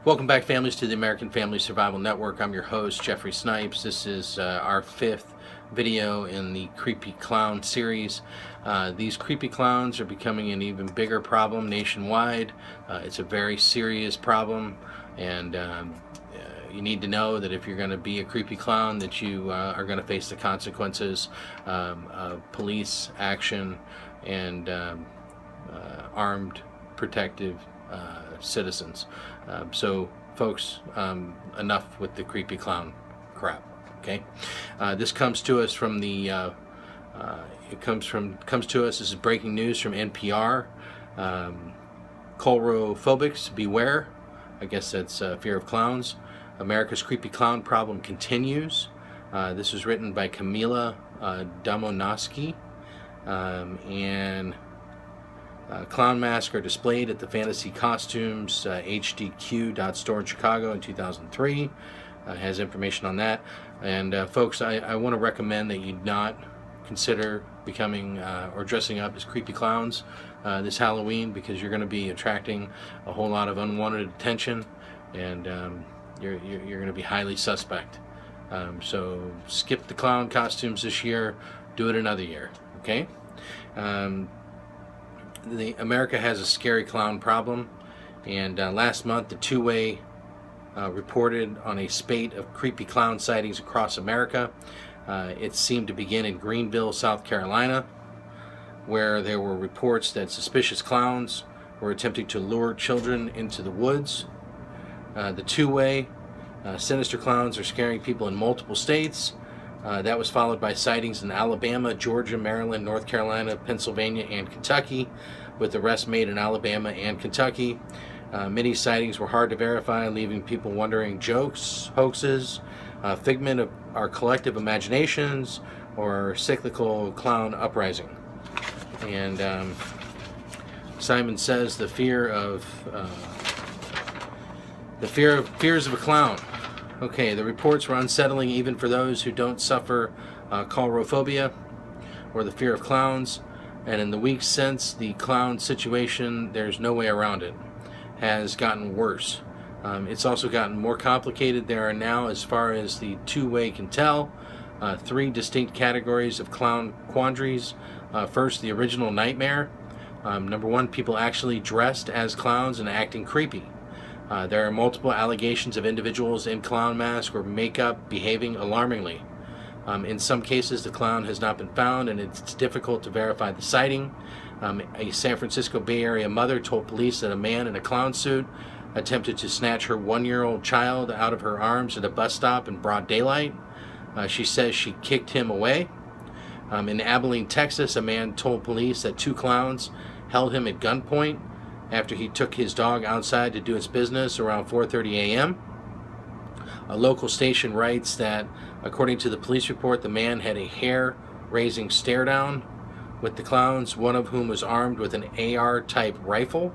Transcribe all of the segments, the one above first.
Welcome back, families, to the American Family Survival Network. I'm your host, Jeffrey Snipes. This is our fifth video in the Creepy Clown series. These creepy clowns are becoming an even bigger problem nationwide. It's a very serious problem, and you need to know that if you're going to be a creepy clown, that you are going to face the consequences of police action and armed protective citizens. So folks, enough with the creepy clown crap. Okay, this comes to us from the comes to us. This is breaking news from NPR. Coulrophobics, beware. I guess that's fear of clowns. America's creepy clown problem continues. This was written by Camila Damonoski, and clown masks are displayed at the Fantasy Costumes HDQ.store in Chicago in 2003. Has information on that. And folks, I want to recommend that you not consider becoming or dressing up as creepy clowns this Halloween, because you're going to be attracting a whole lot of unwanted attention, and you're going to be highly suspect. So skip the clown costumes this year. Do it another year. Okay. America has a scary clown problem, and last month the two-way reported on a spate of creepy clown sightings across America. It seemed to begin in Greenville, South Carolina, where there were reports that suspicious clowns were attempting to lure children into the woods. The two-way sinister clowns are scaring people in multiple states. That was followed by sightings in Alabama, Georgia, Maryland, North Carolina, Pennsylvania, and Kentucky, with arrests made in Alabama and Kentucky. Many sightings were hard to verify, leaving people wondering: jokes, hoaxes, figment of our collective imaginations, or cyclical clown uprising. And Simon says the fears of a clown. Okay, the reports were unsettling even for those who don't suffer coulrophobia or the fear of clowns. And in the weeks since, the clown situation, there's no way around it, has gotten worse. It's also gotten more complicated. There are now, as far as the two-way can tell, three distinct categories of clown quandaries. First, the original nightmare. Number one, people actually dressed as clowns and acting creepy. There are multiple allegations of individuals in clown mask or makeup behaving alarmingly. In some cases, the clown has not been found, and it's difficult to verify the sighting. A San Francisco Bay Area mother told police that a man in a clown suit attempted to snatch her one-year-old child out of her arms at a bus stop in broad daylight. She says she kicked him away. In Abilene, Texas, a man told police that two clowns held him at gunpoint after he took his dog outside to do its business around 4:30 a.m. A local station writes that, according to the police report, the man had a hair-raising stare-down with the clowns, one of whom was armed with an AR-type rifle.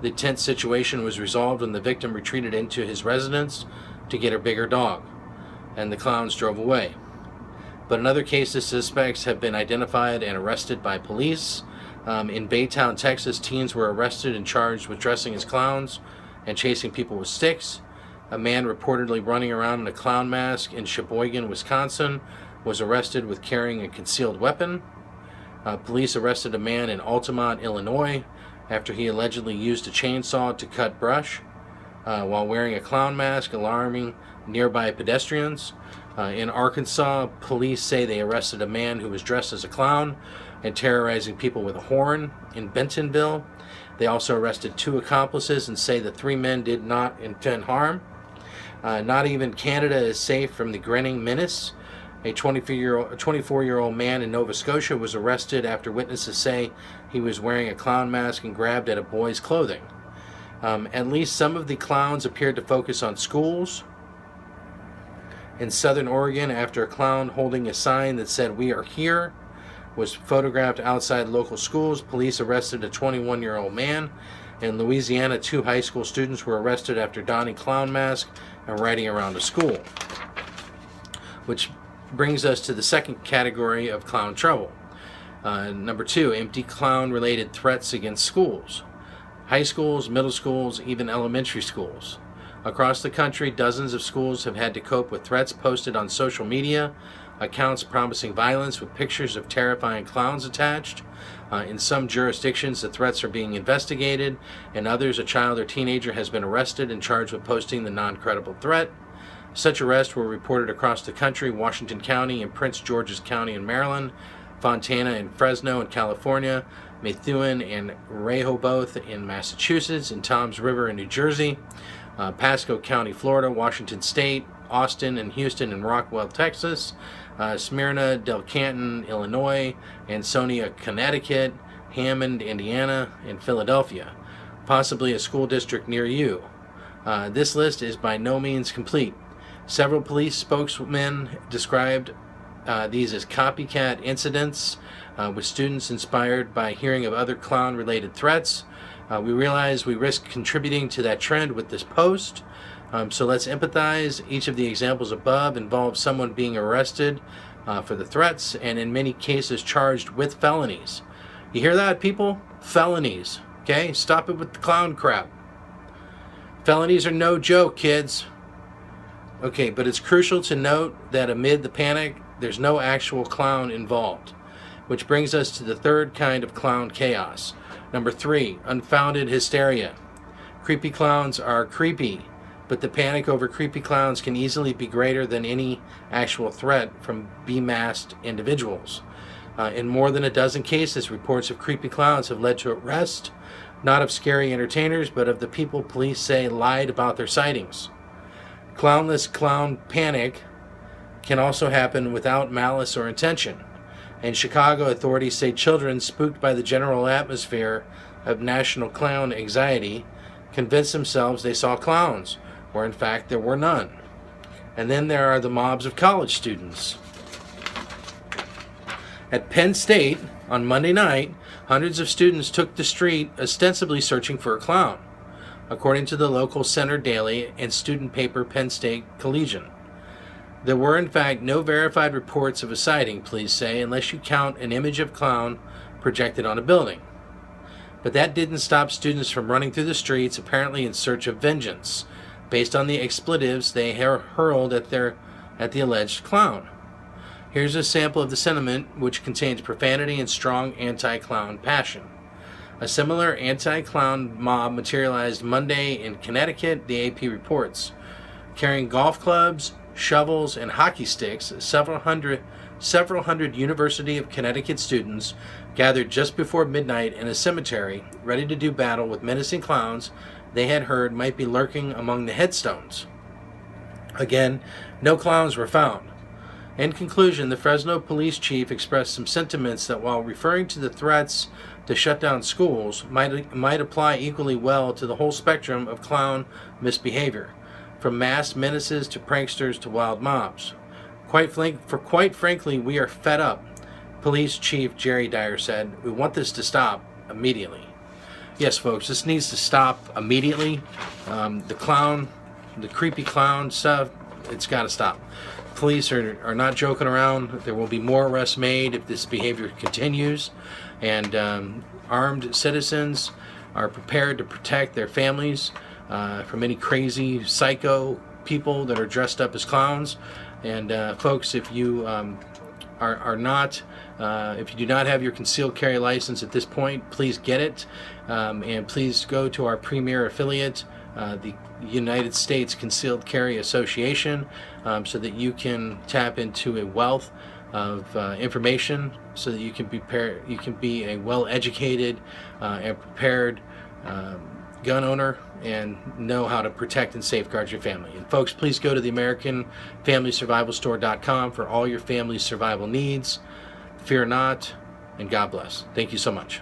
The tense situation was resolved when the victim retreated into his residence to get a bigger dog, and the clowns drove away. But in other cases, suspects have been identified and arrested by police. In Baytown, Texas, teens were arrested and charged with dressing as clowns and chasing people with sticks. A man reportedly running around in a clown mask in Sheboygan, Wisconsin, was arrested with carrying a concealed weapon. Police arrested a man in Altamont, Illinois, after he allegedly used a chainsaw to cut brush while wearing a clown mask, alarming nearby pedestrians. In Arkansas, police say they arrested a man who was dressed as a clown and terrorizing people with a horn. In Bentonville, they also arrested two accomplices and say the three men did not intend harm. Not even Canada is safe from the grinning menace. A 24-year-old man in Nova Scotia was arrested after witnesses say he was wearing a clown mask and grabbed at a boy's clothing. At least some of the clowns appeared to focus on schools. In Southern Oregon, after a clown holding a sign that said "We are here" was photographed outside local schools, police arrested a 21-year-old man. In Louisiana, two high school students were arrested after donning clown masks and riding around a school. Which brings us to the second category of clown trouble. Number two, empty clown-related threats against schools. high schools, middle schools, even elementary schools. Across the country, dozens of schools have had to cope with threats posted on social media, accounts promising violence with pictures of terrifying clowns attached. In some jurisdictions, the threats are being investigated. In others, a child or teenager has been arrested and charged with posting the non-credible threat. Such arrests were reported across the country: Washington County and Prince George's County in Maryland, Fontana and Fresno in California, Methuen and Rehoboth in Massachusetts, and Toms River in New Jersey, Pasco County, Florida, Washington State, Austin and Houston and Rockwell, Texas, Smyrna, Del Canton, Illinois, Ansonia, Connecticut, Hammond, Indiana, and Philadelphia, possibly a school district near you. This list is by no means complete. Several police spokesmen described these as copycat incidents, with students inspired by hearing of other clown-related threats. We realize we risk contributing to that trend with this post, so let's empathize. Each of the examples above involves someone being arrested for the threats, and in many cases charged with felonies. You hear that, people? Felonies. Okay? Stop it with the clown crap. Felonies are no joke, kids. Okay, but it's crucial to note that amid the panic, there's no actual clown involved, which brings us to the third kind of clown chaos. Number 3, unfounded hysteria. Creepy clowns are creepy, but the panic over creepy clowns can easily be greater than any actual threat from bemasked individuals. In more than a dozen cases, reports of creepy clowns have led to arrest, not of scary entertainers, but of the people police say lied about their sightings. Clownless clown panic can also happen without malice or intention. In Chicago, authorities say children, spooked by the general atmosphere of national clown anxiety, convinced themselves they saw clowns, where in fact there were none. And then there are the mobs of college students. At Penn State, on Monday night, hundreds of students took the street ostensibly searching for a clown, according to the local Center Daily and student paper Penn State Collegian. There were, in fact, no verified reports of a sighting, police say, unless you count an image of clown projected on a building. But that didn't stop students from running through the streets, apparently in search of vengeance, based on the expletives they hurled at the alleged clown. Here's a sample of the sentiment, which contains profanity and strong anti-clown passion. A similar anti-clown mob materialized Monday in Connecticut, the AP reports. Carrying golf clubs, shovels, and hockey sticks, several hundred University of Connecticut students gathered just before midnight in a cemetery, ready to do battle with menacing clowns they had heard might be lurking among the headstones. Again, no clowns were found. In conclusion, the Fresno police chief expressed some sentiments that, while referring to the threats to shut down schools, might apply equally well to the whole spectrum of clown misbehavior, from mass menaces to pranksters to wild mobs. Quite frankly, we are fed up, Police Chief Jerry Dyer said. We want this to stop immediately. Yes, folks, this needs to stop immediately. The creepy clown stuff, it's got to stop. Police are not joking around. There will be more arrests made if this behavior continues, and armed citizens are prepared to protect their families from any crazy psycho people that are dressed up as clowns. And folks, if you if you do not have your concealed carry license at this point, please get it, and please go to our premier affiliate, the United States Concealed Carry Association, so that you can tap into a wealth of information, so that you can be a well-educated and prepared gun owner and know how to protect and safeguard your family. And folks, please go to the AmericanFamilySurvivalStore.com for all your family's survival needs. Fear not, and God bless. Thank you so much.